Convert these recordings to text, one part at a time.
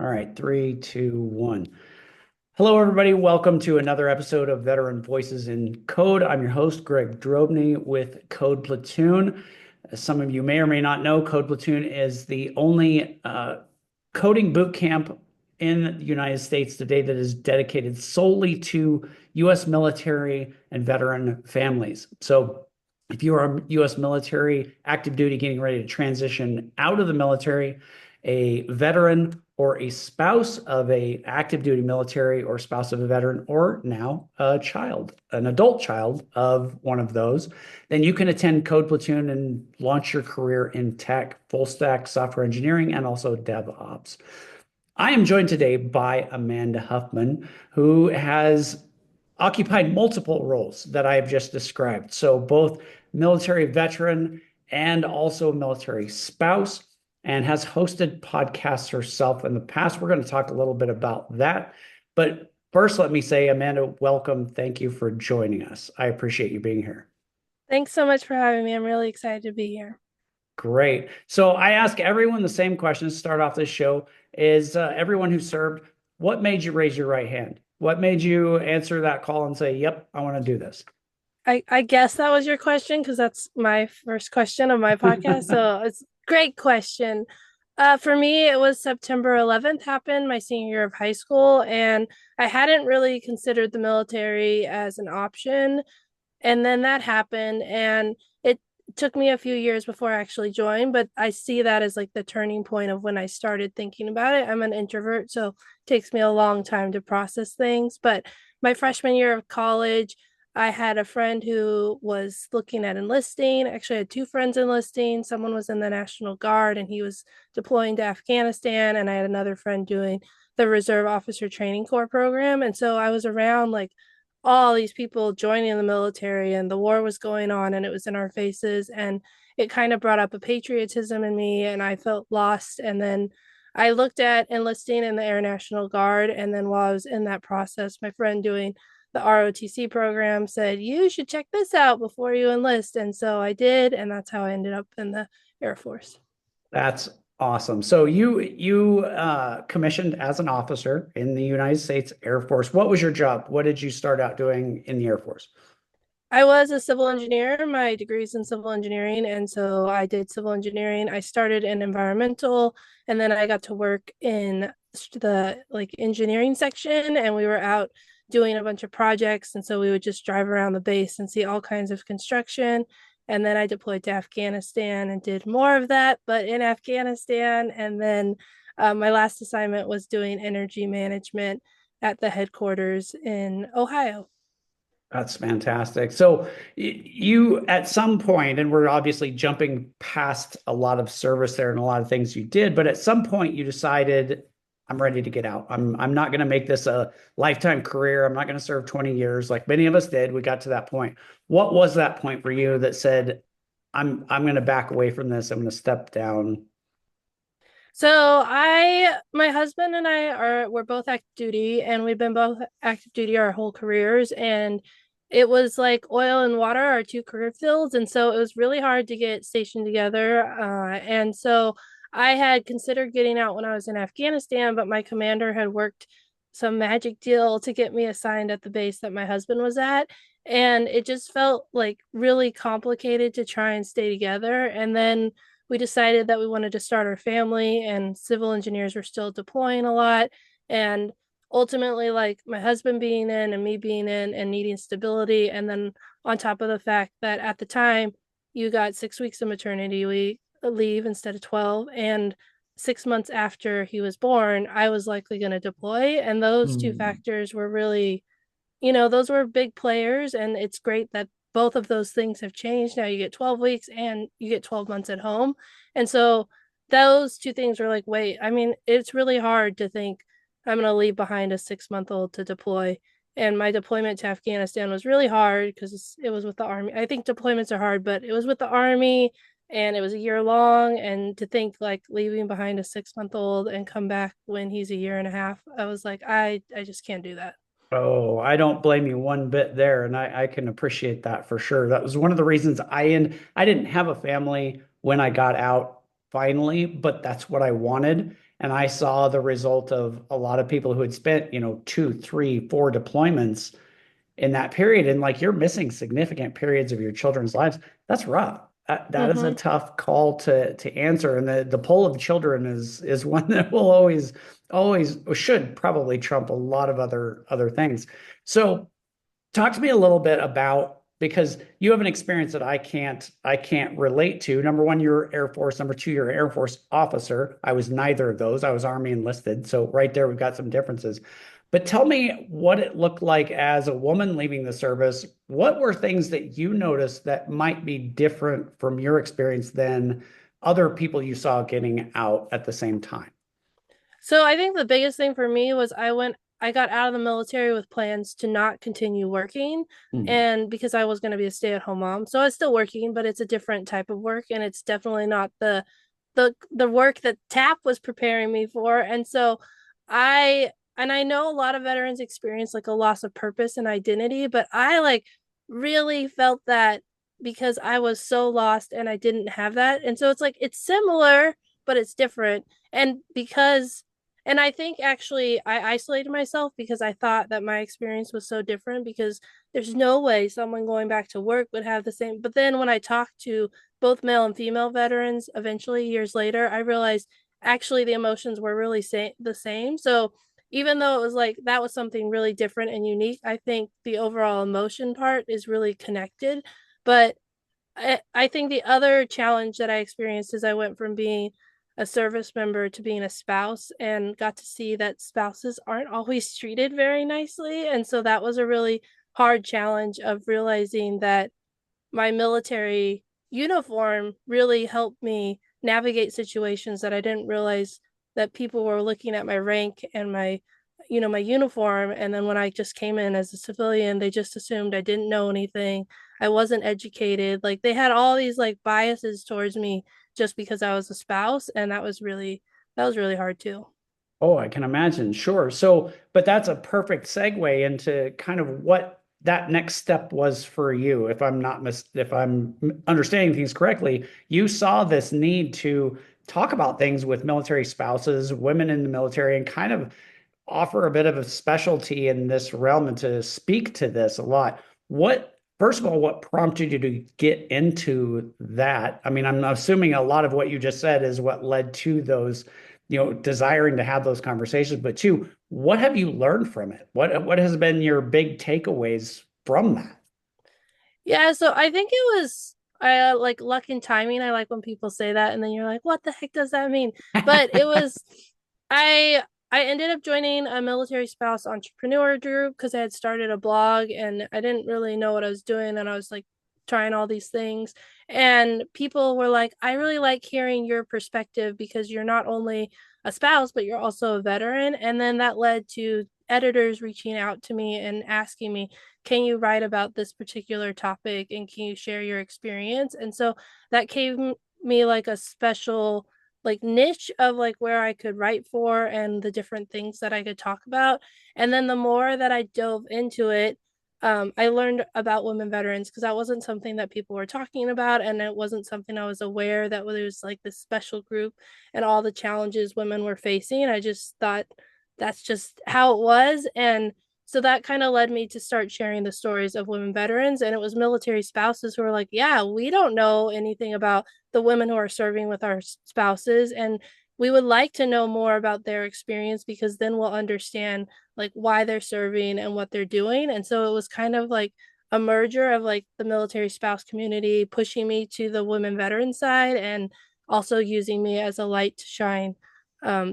All right, three, two, one. Hello, everybody. Welcome to another episode of Veteran Voices in Code. I'm your host, Greg Drobny with Code Platoon. As some of you may or may not know, Code Platoon is the only coding boot camp in the United States today that is dedicated solely to U.S. military and veteran families. So if you are a U.S. military active duty getting ready to transition out of the military, a veteran or a spouse of a active duty military or spouse of a veteran, or now a child, an adult child of one of those, then you can attend Code Platoon and launch your career in tech, full stack software engineering, and also DevOps. I am joined today by Amanda Huffman, who has occupied multiple roles that I have just described. So both military veteran and also military spouse, and has hosted podcasts herself in the past. We're going to talk a little bit about that. But first, let me say, Amanda, welcome. Thank you for joining us. I appreciate you being here. Thanks so much for having me. I'm really excited to be here. Great. So I ask everyone the same question to start off this show is everyone who served, what made you raise your right hand? What made you answer that call and say, yep, I want to do this? I guess that was your question because that's my first question of my podcast. So it's a great question. For me, it was September 11th happened, my senior year of high school, and I hadn't really considered the military as an option. And then that happened, and it took me a few years before I actually joined, but I see that as like the turning point of when I started thinking about it. I'm an introvert, so it takes me a long time to process things. But my freshman year of college, I had a friend who was looking at enlisting. Actually, I had two friends enlisting. Someone was in the National Guard and he was deploying to Afghanistan. And I had another friend doing the Reserve Officer Training Corps program. And so I was around like all these people joining the military, and the war was going on and it was in our faces. And it kind of brought up a patriotism in me, and I felt lost. And then I looked at enlisting in the Air National Guard. And then while I was in that process, my friend doing the ROTC program said, you should check this out before you enlist. And so I did. And that's how I ended up in the Air Force. That's awesome. So you commissioned as an officer in the United States Air Force. What was your job? What did you start out doing in the Air Force? I was a civil engineer. My degree is in civil engineering. And so I did civil engineering. I started in environmental, and then I got to work in the like engineering section, and we were out doing a bunch of projects. And so we would just drive around the base and see all kinds of construction. And then I deployed to Afghanistan and did more of that, but in Afghanistan. And then my last assignment was doing energy management at the headquarters in Ohio. That's fantastic. So you, at some point, and we're obviously jumping past a lot of service there and a lot of things you did, but at some point you decided, I'm ready to get out. I'm not going to make this a lifetime career. I'm not going to serve 20 years like many of us did. We got to that point. What was that point for you that said, I'm going to back away from this. I'm going to step down? My husband and we're both active duty, and we've been both active duty our whole careers. And it was like oil and water, our two career fields. And so it was really hard to get stationed together. And so I had considered getting out when I was in Afghanistan, but my commander had worked some magic deal to get me assigned at the base that my husband was at. And it just felt like really complicated to try and stay together. And then we decided that we wanted to start our family, and civil engineers were still deploying a lot. And ultimately, like my husband being in and me being in and needing stability. And then on top of the fact that at the time you got 6 weeks of leave instead of 12. And 6 months after he was born, I was likely going to deploy. And those two Hmm. factors were really, those were big players. And it's great that both of those things have changed. Now you get 12 weeks and you get 12 months at home. And so those two things were like, wait, I mean, it's really hard to think I'm going to leave behind a 6 month old to deploy. And my deployment to Afghanistan was really hard because it was with the Army. I think deployments are hard, but it was with the Army and it was a year long. And to think like leaving behind a 6 month old and come back when he's a year and a half, I was like, I just can't do that. Oh, I don't blame you one bit there, and I can appreciate that for sure. That was one of the reasons I didn't have a family when I got out finally, but that's what I wanted. and I saw the result of a lot of people who had spent, two, three, four deployments in that period. And like you're missing significant periods of your children's lives. That's rough. That is a Mm-hmm. tough call to answer. And the pull of children is one that will always should probably trump a lot of other things. So talk to me a little bit about, because you have an experience that I can't relate to. Number one, you're Air Force. Number two, you're an Air Force officer. I was neither of those. I was Army enlisted. So right there, we've got some differences. But tell me what it looked like as a woman leaving the service. What were things that you noticed that might be different from your experience than other people you saw getting out at the same time? So I think the biggest thing for me was I got out of the military with plans to not continue working, Mhm. and because I was going to be a stay-at-home mom. So I was still working, but it's a different type of work, and it's definitely not the work that TAP was preparing me for. And I know a lot of veterans experience like a loss of purpose and identity, but I like really felt that because I was so lost and I didn't have that. And so it's like it's similar, but it's different. And because and I think actually I isolated myself because I thought that my experience was so different because there's no way someone going back to work would have the same. But then when I talked to both male and female veterans, eventually years later, I realized actually the emotions were really the same. So even though it was like that was something really different and unique, I think the overall emotion part is really connected. But I think the other challenge that I experienced is I went from being a service member to being a spouse and got to see that spouses aren't always treated very nicely. And so that was a really hard challenge of realizing that my military uniform really helped me navigate situations that I didn't realize that people were looking at my rank and my uniform. And then when I just came in as a civilian, they just assumed I didn't know anything. I wasn't educated. Like they had all these like biases towards me just because I was a spouse. And that was really hard too. Oh, I can imagine. Sure. So, but that's a perfect segue into kind of what that next step was for you. If I'm understanding things correctly, you saw this need to talk about things with military spouses, women in the military, and kind of offer a bit of a specialty in this realm and to speak to this a lot. First of all, what prompted you to get into that? I mean, I'm assuming a lot of what you just said is what led to those, desiring to have those conversations. But two, what have you learned from it? What has been your big takeaways from that? Yeah, so I think it was like luck and timing. I like when people say that and then you're like, what the heck does that mean? But it was I I ended up joining a military spouse entrepreneur group because I had started a blog and I didn't really know what I was doing and I was like trying all these things. And people were like, I really like hearing your perspective because you're not only a spouse, but you're also a veteran. And then that led to editors reaching out to me and asking me, can you write about this particular topic and can you share your experience? And so that gave me like a special like niche of like where I could write for and the different things that I could talk about. And then the more that I dove into it, I learned about women veterans because that wasn't something that people were talking about, and it wasn't something I was aware that there was like this special group and all the challenges women were facing. I just thought that's just how it was, and so that kind of led me to start sharing the stories of women veterans. And it was military spouses who were like, yeah, we don't know anything about the women who are serving with our spouses. And we would like to know more about their experience because then we'll understand like why they're serving and what they're doing. And so it was kind of like a merger of like the military spouse community pushing me to the women veteran side and also using me as a light to shine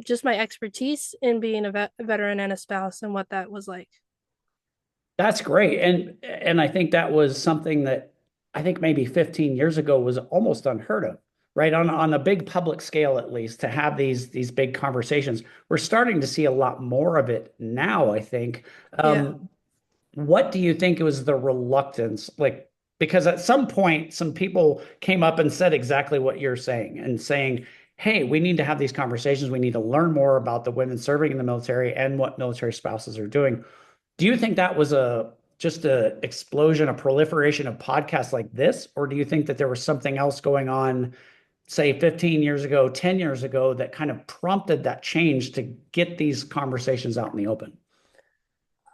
just my expertise in being a veteran and a spouse and what that was like. That's great. And I think that was something that I think maybe 15 years ago was almost unheard of, right? On a big public scale, at least, to have these big conversations. We're starting to see a lot more of it now, I think. Yeah. What do you think was the reluctance? Like, because at some point, some people came up and said exactly what you're saying and saying, hey, we need to have these conversations. We need to learn more about the women serving in the military and what military spouses are doing. Do you think that was a just a explosion, a proliferation of podcasts like this, or do you think that there was something else going on say 15 years ago, 10 years ago that kind of prompted that change to get these conversations out in the open?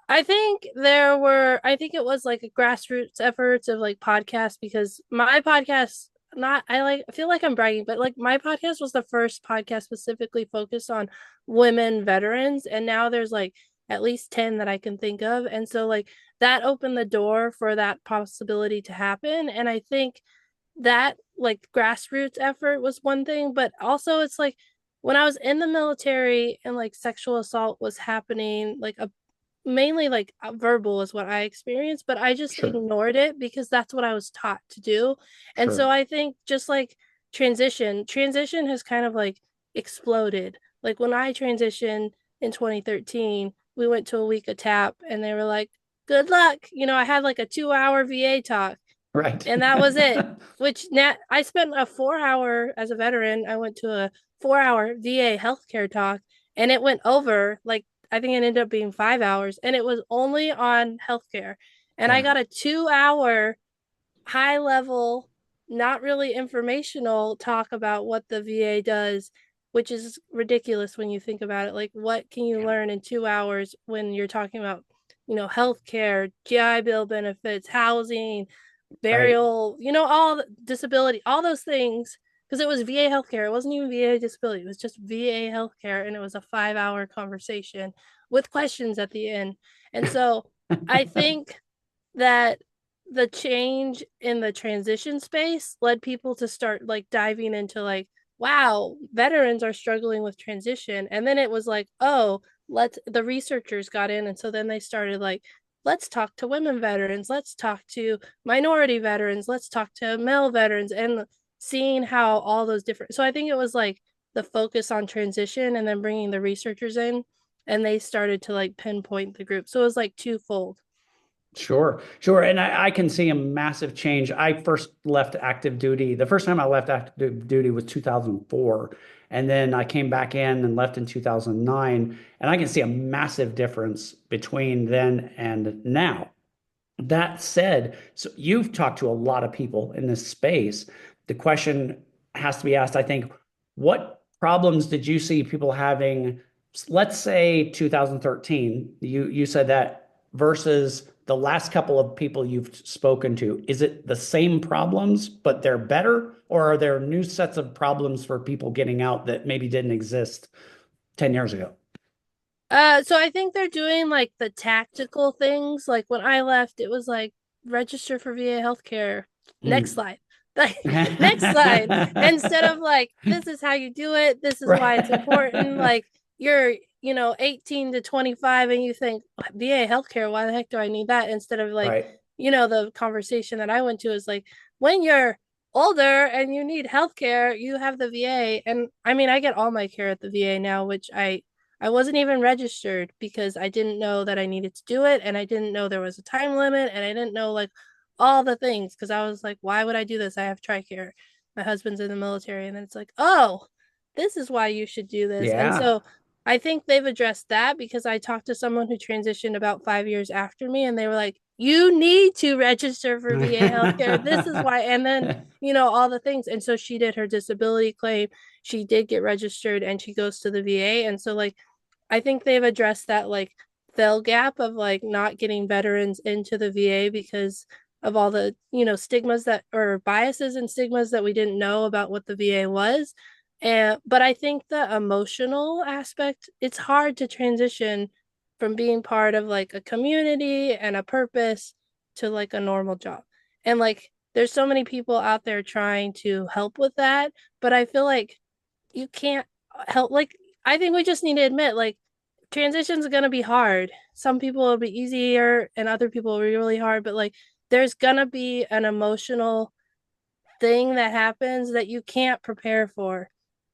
I think it was like a grassroots efforts of like podcasts because my podcast, not, I feel like I'm bragging, but like my podcast was the first podcast specifically focused on women veterans. And now there's like at least 10 that I can think of. And so, like, that opened the door for that possibility to happen. And I think that like grassroots effort was one thing, but also it's like when I was in the military and like sexual assault was happening, like a mainly like verbal is what I experienced, but I just Sure, ignored it because that's what I was taught to do. And so sure. I think just like transition has kind of like exploded. Like when I transitioned in 2013, we went to a week of TAP and they were like, good luck. I had like a 2 hour VA talk Right. and that was it. Which now I spent a 4 hour as a veteran. I went to a 4 hour VA healthcare talk, and it went over like I think it ended up being 5 hours, and it was only on healthcare. And I Yeah, got a 2 hour high level, not really informational talk about what the VA does, which is ridiculous when you think about it. Like, what can you yeah. learn in 2 hours when you're talking about, healthcare, GI Bill benefits, housing, Right. burial, all disability, all those things. Because it was VA healthcare. It wasn't even VA disability. It was just VA healthcare. And it was a 5 hour conversation with questions at the end. And so I think that the change in the transition space led people to start like diving into like, wow, veterans are struggling with transition. And then it was like, oh, the researchers got in. And so then they started like, let's talk to women veterans, let's talk to minority veterans, let's talk to male veterans, and seeing how all those different. So I think it was like the focus on transition and then bringing the researchers in, and they started to like pinpoint the group. So it was like twofold. Sure, sure. And I can see a massive change. I first left active duty. The first time I left active duty was 2004. And then I came back in and left in 2009. And I can see a massive difference between then and now. That said, so you've talked to a lot of people in this space. The question has to be asked, I think, what problems did you see people having, let's say 2013, you said that versus the last couple of people you've spoken to. Is it the same problems, but they're better, or are there new sets of problems for people getting out that maybe didn't exist 10 years ago? So I think they're doing like the tactical things. Like when I left, it was like register for VA healthcare. Next Mm. slide. Like next slide. Instead of like, this is how you do it, this is why it's important. Right. Like you're, 18 to 25 and you think VA healthcare, why the heck do I need that? Instead of like, Right. the conversation that I went to is like, when you're older and you need healthcare, you have the VA. And I mean, I get all my care at the VA now, which I wasn't even registered because I didn't know that I needed to do it, and I didn't know there was a time limit, and I didn't know like all the things because I was like, why would I do this? I have TRICARE. My husband's in the military, and then it's like, oh, this is why you should do this. And Yeah. so I think they've addressed that because I talked to someone who transitioned about 5 years after me, and they were like, you need to register for VA healthcare. This is why. And then, all the things. And so she did her disability claim. She did get registered and she goes to the VA. And so, like, I think they've addressed that like fell gap of like not getting veterans into the VA because of all the, stigmas that or biases and stigmas that we didn't know about what the VA was. And but I think the emotional aspect, it's hard to transition from being part of like a community and a purpose to like a normal job. And like there's so many people out there trying to help with that, but I feel like you can't help like I think we just need to admit like transitions are going to be hard. Some people will be easier and other people will be really hard, but like there's going to be an emotional thing that happens that you can't prepare for.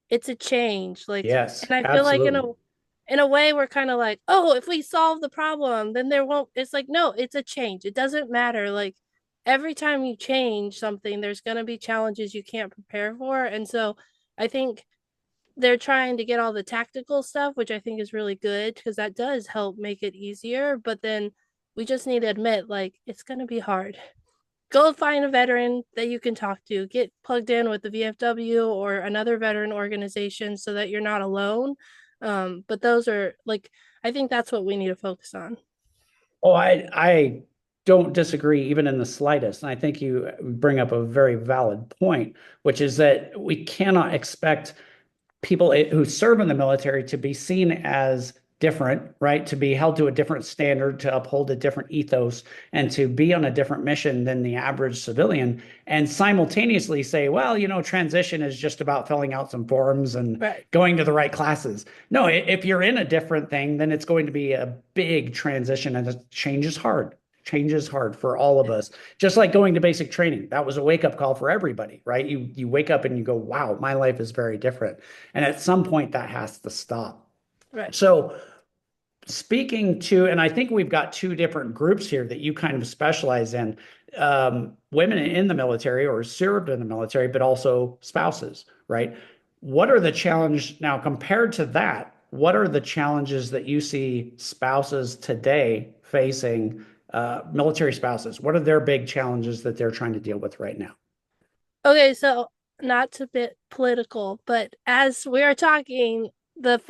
It's a change. Like, Yes, and I feel like absolutely. in a way we're kind of like, oh, if we solve the problem, then there won't. It's like, no, it's a change. It doesn't matter. Like every time you change something, there's going to be challenges you can't prepare for. And so I think they're trying to get all the tactical stuff, which I think is really good because that does help make it easier. But then we just need to admit, like, it's going to be hard. go find a veteran that you can talk to, get plugged in with the VFW or another veteran organization so that you're not alone. But those are like, I think that's what we need to focus on. Oh, I don't disagree even in the slightest. And I think you bring up a very valid point, which is that we cannot expect people who serve in the military to be seen as different, right? To be held to a different standard, to uphold a different ethos, and to be on a different mission than the average civilian, and simultaneously say, well, transition is just about filling out some forms and Right. going to the right classes. No, if you're in a different thing, then it's going to be a big transition, and change is hard. Change is hard for all of us. Just like going to basic training, that was a wake up call for everybody, right? You wake up and you go, wow, my life is very different. And at some point, that has to stop. Right. So, speaking to, and I think we've got two different groups here that you kind of specialize in, women in the military or served in the military, but also spouses, right? What are the challenge now compared to that? What are the challenges that you see spouses today facing, military spouses? What are their big challenges that they're trying to deal with right now? Okay, so not to bit political, but as we are talking, the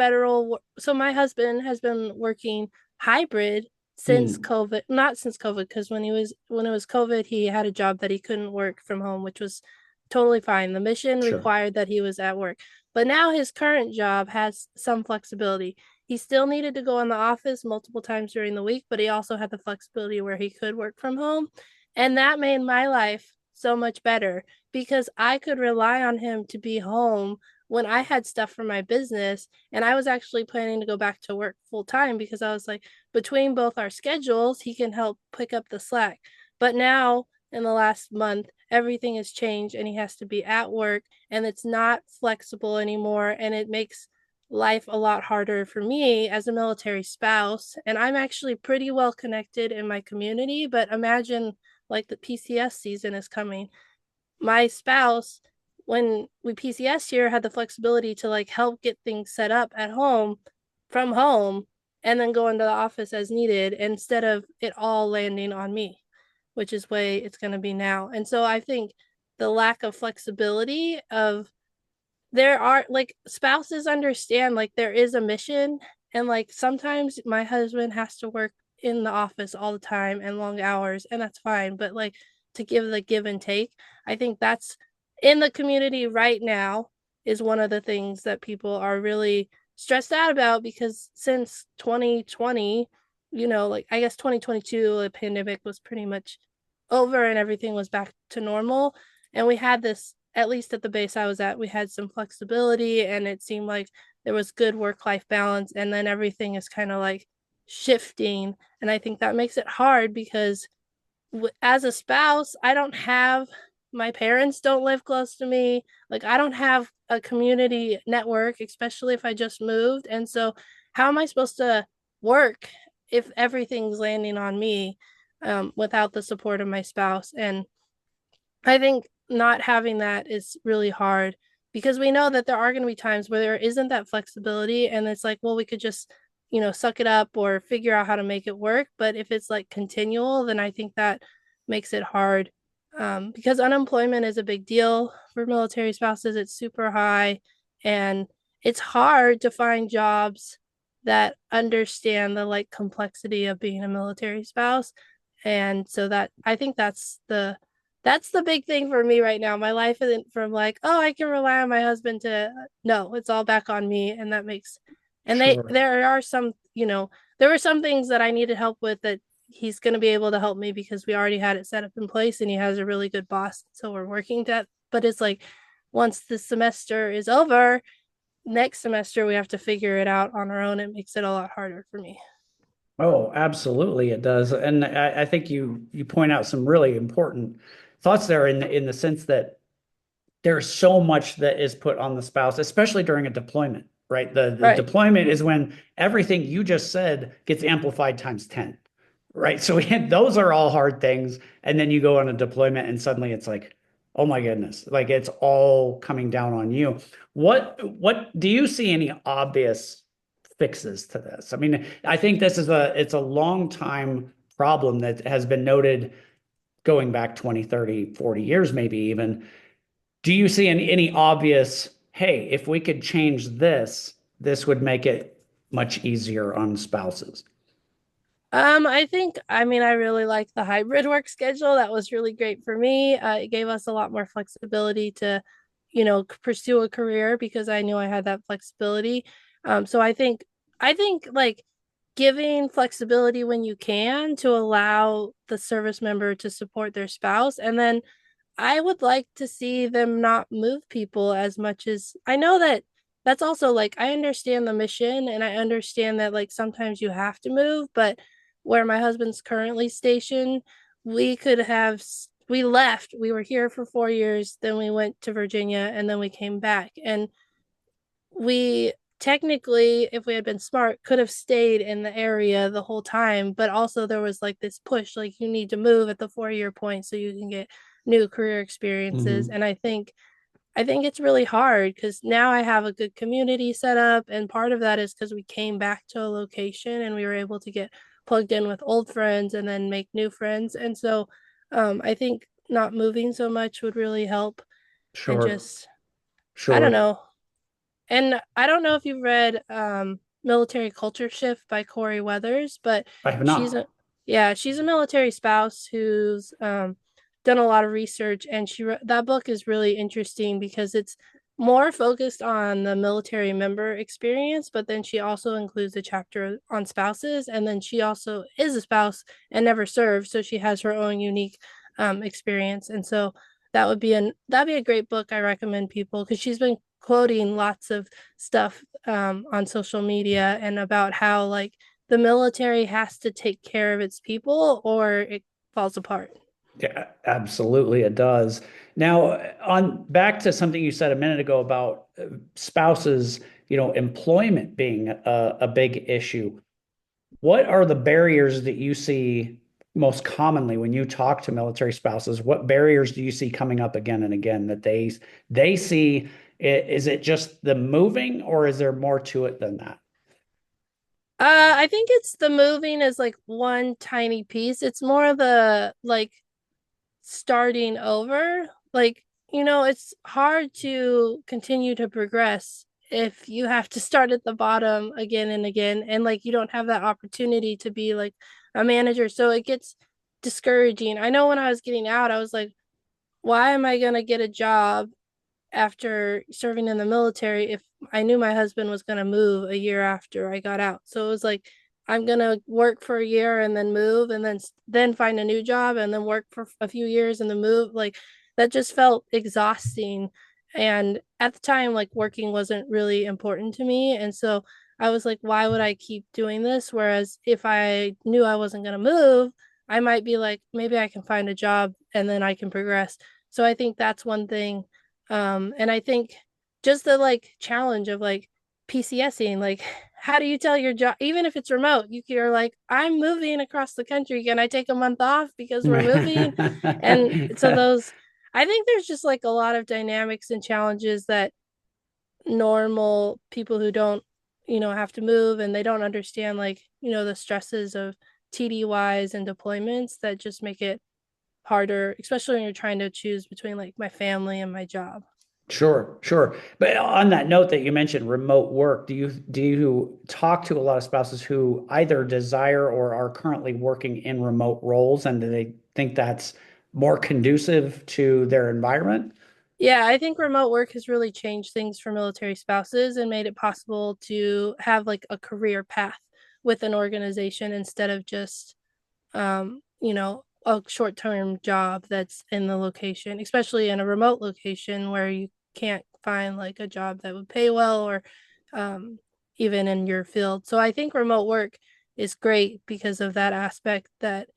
so my husband has been working hybrid since Mm, COVID, not since COVID, because when it was COVID, he had a job that he couldn't work from home, which was totally fine. The mission sure. required that he was at work. But now his current job has some flexibility. He still needed to go in the office multiple times during the week, but he also had the flexibility where he could work from home. And that made my life so much better because I could rely on him to be home when I had stuff for my business. And I was actually planning to go back to work full time because I was like, between both our schedules, he can help pick up the slack. But now, in the last month, everything has changed and he has to be at work and it's not flexible anymore. And it makes life a lot harder for me as a military spouse. And I'm actually pretty well connected in my community, but imagine like the PCS season is coming. My spouse, when we PCS here, had the flexibility to like help get things set up at home from home and then go into the office as needed instead of it all landing on me, which is way it's going to be now. And so I think the lack of flexibility of there are like spouses understand like there is a mission and like sometimes my husband has to work in the office all the time and long hours and that's fine, but like to give the give and take, I think that's in the community right now is one of the things that people are really stressed out about because since 2020, like I guess 2022 the pandemic was pretty much over and everything was back to normal, and we had this, at least at the base I was at, we had some flexibility and it seemed like there was good work life balance. And then everything is kind of like shifting. And I think that makes it hard because as a spouse, I don't have my parents don't live close to me. Like I don't have a community network, especially if I just moved. And so, how am I supposed to work if everything's landing on me without the support of my spouse? And I think not having that is really hard because we know that there are going to be times where there isn't that flexibility and it's like, well, we could just, suck it up or figure out how to make it work. But if it's like continual, then I think that makes it hard because unemployment is a big deal for military spouses. It's super high and it's hard to find jobs that understand the like complexity of being a military spouse. And so that I think that's the big thing for me right now. My life isn't from like, oh, I can rely on my husband to no, it's all back on me. And that makes and they Sure. there are some, there were some things that I needed help with that he's gonna be able to help me because we already had it set up in place and he has a really good boss. So we're working that. But it's like once the semester is over, next semester we have to figure it out on our own. It makes it a lot harder for me. Oh, absolutely, it does. And I think you point out some really important thoughts there in the sense that there's so much that is put on the spouse, especially during a deployment, right? The Right. deployment is when everything you just said gets amplified times 10, right? So those are all hard things. And then you go on a deployment and suddenly it's like, oh my goodness, like it's all coming down on you. What do you see any obvious fixes to this? I mean, I think it's a long time problem that has been noted going back 20, 30, 40 years, maybe even. Do you see any obvious, hey, if we could change this, this would make it much easier on spouses? I mean, I really like the hybrid work schedule. That was really great for me. It gave us a lot more flexibility to, pursue a career because I knew I had that flexibility. So I think like giving flexibility when you can to allow the service member to support their spouse, and then I would like to see them not move people as much as I know that that's also like I understand the mission and I understand that like sometimes you have to move, but where my husband's currently stationed, we could have we left. We were here for 4 years, then we went to Virginia and then we came back. And we technically, if we had been smart, could have stayed in the area the whole time. But also there was like this push, like you need to move at the 4 year point so you can get new career experiences. Hmm. And I think it's really hard because now I have a good community set up. And part of that is because we came back to a location and we were able to get plugged in with old friends and then make new friends. And so I think not moving so much would really help. And Sure, just, I don't sure. know, and I don't know if you've read Military Culture Shift by Corey Weathers, but I have she's not. a yeah, she's a military spouse who's done a lot of research, and that book is really interesting because it's more focused on the military member experience, but then she also includes a chapter on spouses, and then she also is a spouse and never served, so she has her own unique experience, and so that'd be a great book I recommend people because she's been quoting lots of stuff on social media and about how like the military has to take care of its people or it falls apart. Yeah, absolutely, it does. Now, on back to something you said a minute ago about spouses, employment being a big issue. What are the barriers that you see most commonly when you talk to military spouses? What barriers do you see coming up again and again that they see? Is it just the moving, or is there more to it than that? I think it's the moving is like one tiny piece. It's more the like starting over. Like, it's hard to continue to progress if you have to start at the bottom again and again. And like, you don't have that opportunity to be like a manager. So it gets discouraging. I know when I was getting out, I was like, why am I going to get a job after serving in the military if I knew my husband was going to move a year after I got out. So it was like I'm going to work for a year and then move and then find a new job and then work for a few years and then move. Like that just felt exhausting. And at the time like working wasn't really important to me, and so I was like, why would I keep doing this? Whereas if I knew I wasn't going to move, I might be like, maybe I can find a job and then I can progress. So I think that's one thing, and I think just the like challenge of like PCSing, like how do you tell your job, even if it's remote, you're like, I'm moving across the country. Can I take a month off because we're moving? And so I think there's just like a lot of dynamics and challenges that normal people who don't, have to move and they don't understand like, the stresses of TDYs and deployments that just make it harder, especially when you're trying to choose between like my family and my job. Sure, sure. But on that note that you mentioned remote work, do you talk to a lot of spouses who either desire or are currently working in remote roles, and do they think that's more conducive to their environment? Yeah, I think remote work has really changed things for military spouses and made it possible to have like a career path with an organization instead of just a short-term job that's in the location, especially in a remote location where you can't find like a job that would pay well or um even in your field. So I think remote work is great because of that aspect, that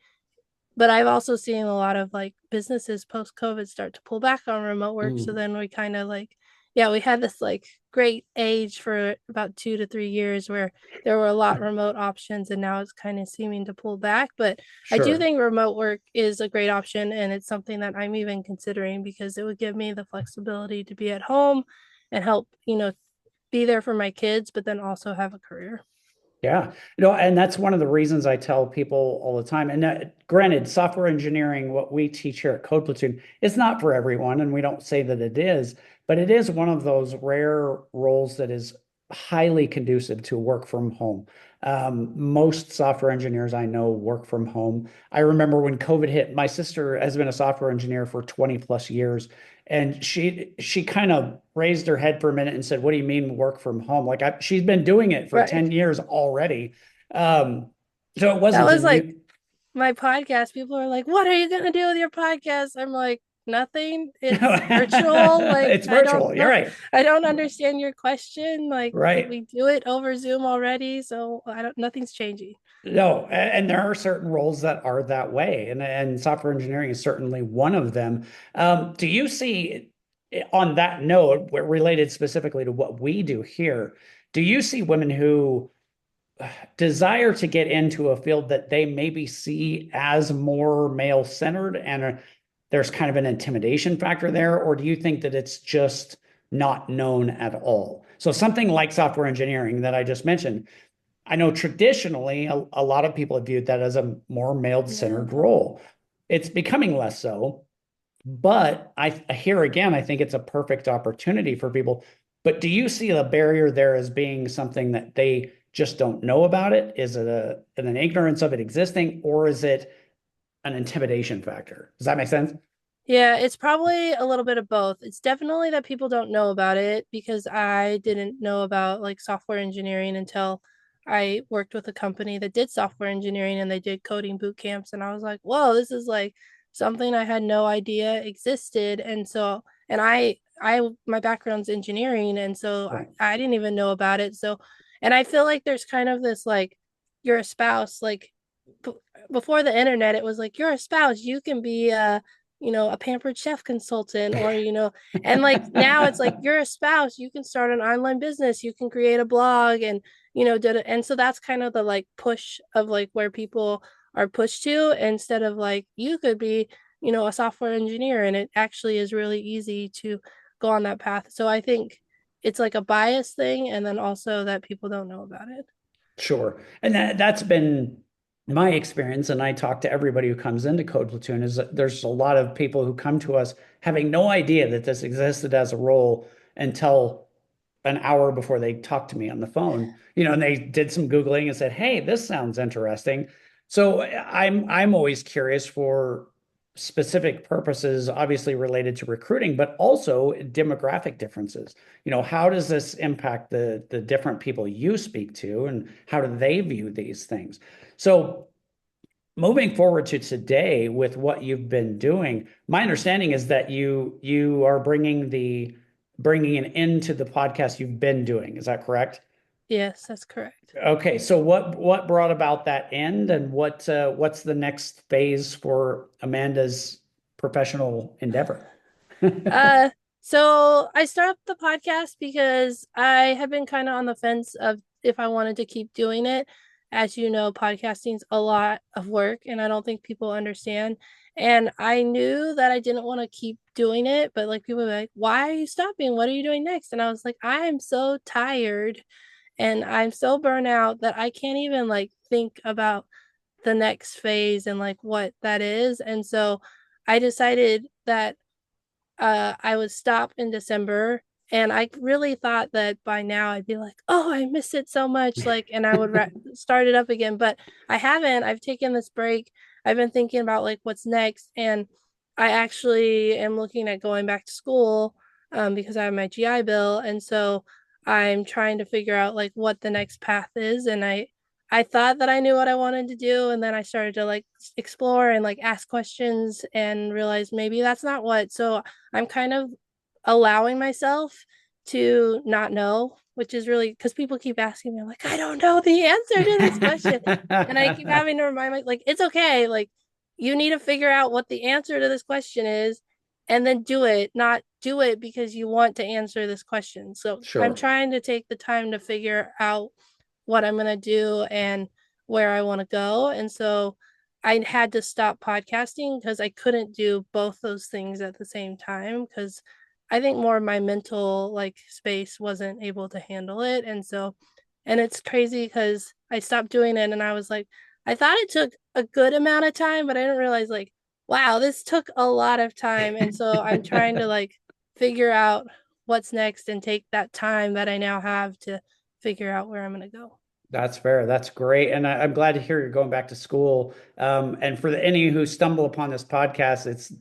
but I've also seen a lot of like businesses post COVID start to pull back on remote work. So Mm, then we kind of like, yeah, we had this like great age for about 2 to 3 years where there were a lot remote options, and now it's kind of seeming to pull back. But I do sure. think remote work is a great option, and it's something that I'm even considering because it would give me the flexibility to be at home and help, be there for my kids, but then also have a career. Yeah. And that's one of the reasons I tell people all the time. And granted, software engineering, what we teach here at Code Platoon, is not for everyone, and we don't say that it is, but it is one of those rare roles that is highly conducive to work from home. Most software engineers I know work from home. I remember when COVID hit, my sister has been a software engineer for 20 plus years. And she kind of raised her head for a minute and said, "What do you mean work from home?" Like she's been doing it for Right. 10 years already. Um, so it That wasn't a was like new. my podcast. People are like, "What are you gonna do with your podcast?" I'm like, "Nothing. It's virtual. Like, It's virtual. You're right. I don't understand your question. Like, Right. we do it over Zoom already, so I don't. Nothing's changing." No, and there are certain roles that are that way, and software engineering is certainly one of them. Do you see, on that note, related specifically to what we do here, do you see women who desire to get into a field that they maybe see as more male centered and there's kind of an intimidation factor there? Or do you think that it's just not known at all? So something like software engineering that I just mentioned, I know traditionally a lot of people have viewed that as a more male Yeah. centered role. It's becoming less so. But here again, I think it's a perfect opportunity for people. But do you see the barrier there as being something that they just don't know about it? Is it an ignorance of it existing, or is it an intimidation factor? Does that make sense? Yeah, it's probably a little bit of both. It's definitely that people don't know about it because I didn't know about like software engineering until I worked with a company that did software engineering and they did coding boot camps. And I was like, whoa, this is like something I had no idea existed. And so, and my background's engineering. And so Right. I didn't even know about it. So, and I feel like there's kind of this like, you're a spouse, like b- before the internet, it was like, you're a spouse, you can be a pampered chef consultant or and like now it's like you're a spouse, you can start an online business, you can create a blog and and so that's kind of the like push of like where people are pushed to instead of like you could be a software engineer, and it actually is really easy to go on that path. So I think it's like a bias thing, and then also that people don't know about it. Sure. And that's been my experience. And I talk to everybody who comes into Code Platoon is that there's a lot of people who come to us having no idea that this existed as a role until an hour before they talked to me on the phone, and they did some Googling and said, "Hey, this sounds interesting." So I'm always curious for specific purposes, obviously related to recruiting, but also demographic differences. How does this impact the different people you speak to, and how do they view these things? So moving forward to today with what you've been doing, my understanding is that you are bringing an end to the podcast you've been doing. Is that correct? Yes, that's correct. Okay, so what brought about that end, and what's the next phase for Amanda's professional endeavor? Uh, so I started the podcast because I have been kind of on the fence of if I wanted to keep doing it. As you know, podcasting's a lot of work, and I don't think people understand. And I knew that I didn't want to keep doing it, but like people were like, "Why are you stopping? What are you doing next?" And I was like, "I am so tired and I'm so burnt out that I can't even like think about the next phase and like what that is." And so I decided that I would stop in December. And I really thought that by now I'd be like, oh, I miss it so much. Like, and I would start it up again. But I haven't. I've taken this break. I've been thinking about like what's next. And I actually am looking at going back to school because I have my GI Bill. And so I'm trying to figure out like what the next path is. And I thought that I knew what I wanted to do. And then I started to like explore and like ask questions and realize maybe that's not what. So I'm kind of allowing myself to not know, which is really because people keep asking me, I'm like, I don't know the answer to this question. And I keep having to remind myself, like, it's okay. Like, you need to figure out what the answer to this question is and then do it, not do it because you want to answer this question. So I'm Sure. trying to take the time to figure out what I'm going to do and where I want to go. And so I had to stop podcasting because I couldn't do both those things at the same time because I think more of my mental like space wasn't able to handle it. And so And it's crazy because I stopped doing it and I was like, I thought it took a good amount of time, but I didn't realize like, wow, this took a lot of time. And so I'm trying to like figure out what's next and take that time that I now have to figure out where I'm going to go. That's fair. That's great. And I'm glad to hear you're going back to school. And for any who stumble upon this podcast,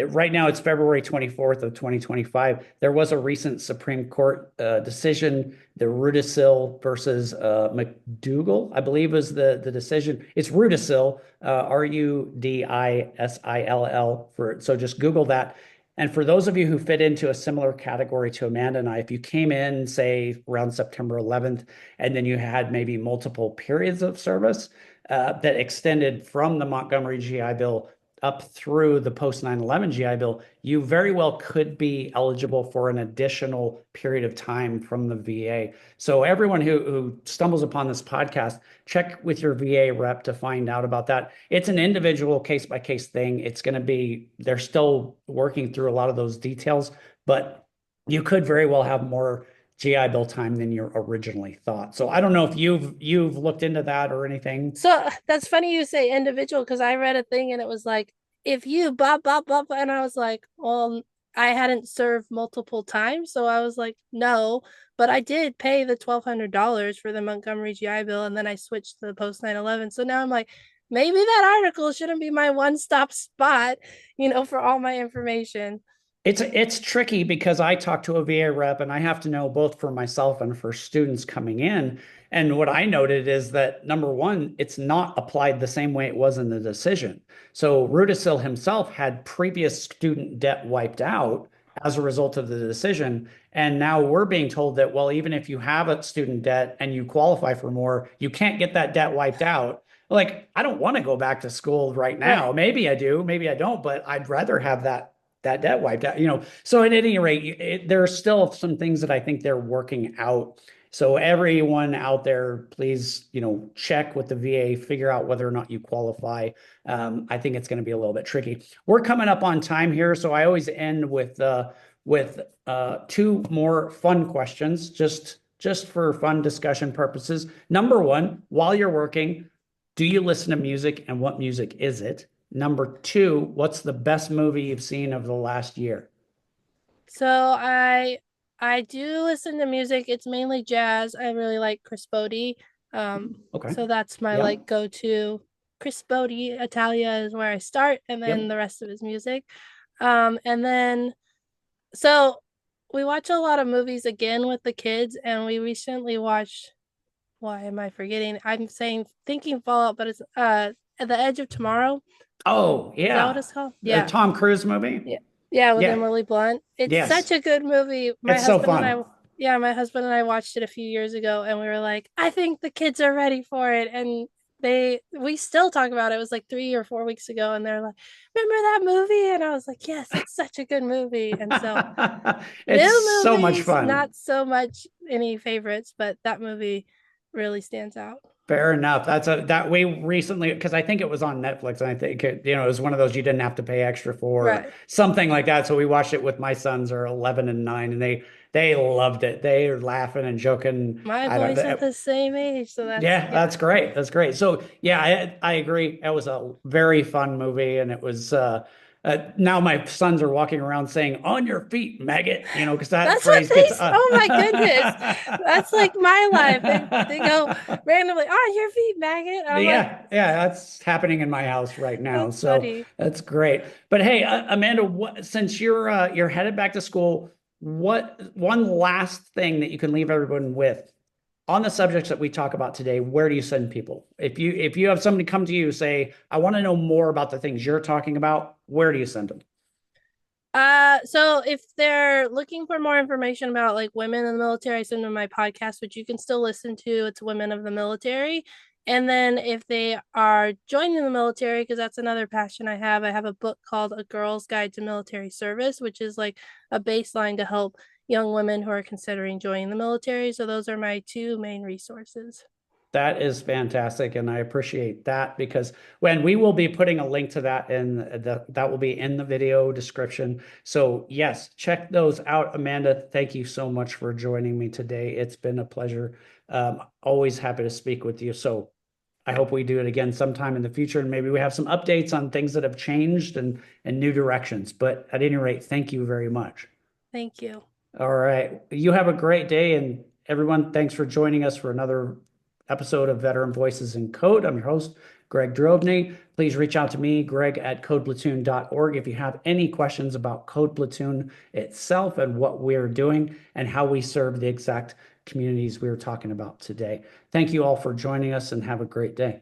right now it's February 24th of 2025. There was a recent Supreme Court decision, the Rudisill versus McDougal, I believe is the decision. It's Rudisill, Rudisill so just Google that. And for those of you who fit into a similar category to Amanda and I, if you came in, say, around September 11th, and then you had maybe multiple periods of service that extended from the Montgomery GI Bill up through the post 9/11 GI Bill, you very well could be eligible for an additional period of time from the VA. So everyone who stumbles upon this podcast, check with your VA rep to find out about that. It's an individual case by case thing. It's going to be, they're still working through a lot of those details, but you could very well have more GI Bill time than you originally thought. So I don't know if you've looked into that or anything. So that's funny you say individual because I read a thing and it was like, if you blah, blah, blah, blah. And I was like, well, I hadn't served multiple times. So I was like, no, but I did pay the $1,200 for the Montgomery GI Bill. And then I switched to the post 9/11. So now I'm like, maybe that article shouldn't be my one stop spot, for all my information. It's tricky because I talk to a VA rep and I have to know both for myself and for students coming in. And what I noted is that number one, it's not applied the same way it was in the decision. So Rudisill himself had previous student debt wiped out as a result of the decision. And now we're being told that, well, even if you have a student debt and you qualify for more, you can't get that debt wiped out. Like, I don't want to go back to school right now. Right. Maybe I do, maybe I don't, but I'd rather have that debt wiped out. So at any rate, there are still some things that I think they're working out. So everyone out there, please, check with the VA, figure out whether or not you qualify. I think it's going to be a little bit tricky. We're coming up on time here, so I always end with two more fun questions, just for fun discussion purposes. Number one, while you're working, do you listen to music, and what music is it? Number two, what's the best movie you've seen of the last year? So I do listen to music. It's mainly jazz. I really like Chris Bodie. Okay. So that's my Yeah. like go-to. Chris Bodie, Italia is where I start, and then Yep. the rest of his music. And then so we watch a lot of movies again with the kids, and we recently watched, why am I forgetting? I'm saying thinking Fallout, but it's At the Edge of Tomorrow. Oh, Is that what yeah. it's called? The Yeah. Tom Cruise movie? Yeah. Yeah, with Yeah. Emily Blunt. It's such Yes. a good movie. It's so fun. My husband and I watched it a few years ago and we were like, I think the kids are ready for it. And we still talk about it. It was like 3 or 4 weeks ago and they're like, remember that movie? And I was like, yes, it's such a good movie. And so It's new so much movies, fun. not so much any favorites, but that movie really stands out. Fair enough. That we recently, because I think it was on Netflix, and I think it was one of those you didn't have to pay extra for, or Right. something like that. So we watched it with my sons, are 11 and 9, and they loved it. They are laughing and joking. My I don't. boys are the same age, so that's Yeah, yeah. that's great. That's great. So yeah, I agree. It was a very fun movie, and it was. Now my sons are walking around saying "on your feet, maggot," because that That's what phrase gets. oh my goodness. That's like my life. They go randomly, on your feet, maggot. I'm like, Yeah, yeah, that's happening in my house right now. that's So funny. that's great. But hey, Amanda, since you're headed back to school, what one last thing that you can leave everyone with on the subjects that we talk about today? Where do you send people? If you have somebody come to you say, I want to know more about the things you're talking about, where do you send them? So if they're looking for more information about like women in the military, I send them my podcast, which you can still listen to. It's Women of the Military. And then if they are joining the military, because that's another passion I have a book called A Girl's Guide to Military Service, which is like a baseline to help young women who are considering joining the military. So those are my two main resources. That is fantastic, and I appreciate that because when we will be putting a link to that in that will be in the video description. So yes, check those out. Amanda, thank you so much for joining me today. It's been a pleasure. Always happy to speak with you. So I hope we do it again sometime in the future, and maybe we have some updates on things that have changed and new directions. But at any rate, thank you very much. Thank you. All right. You have a great day. And everyone, thanks for joining us for another episode of Veteran Voices in Code. I'm your host, Greg Drobny. Please reach out to me, Greg at codeplatoon.org, if you have any questions about Code Platoon itself and what we're doing and how we serve the exact communities we were talking about today. Thank you all for joining us and have a great day.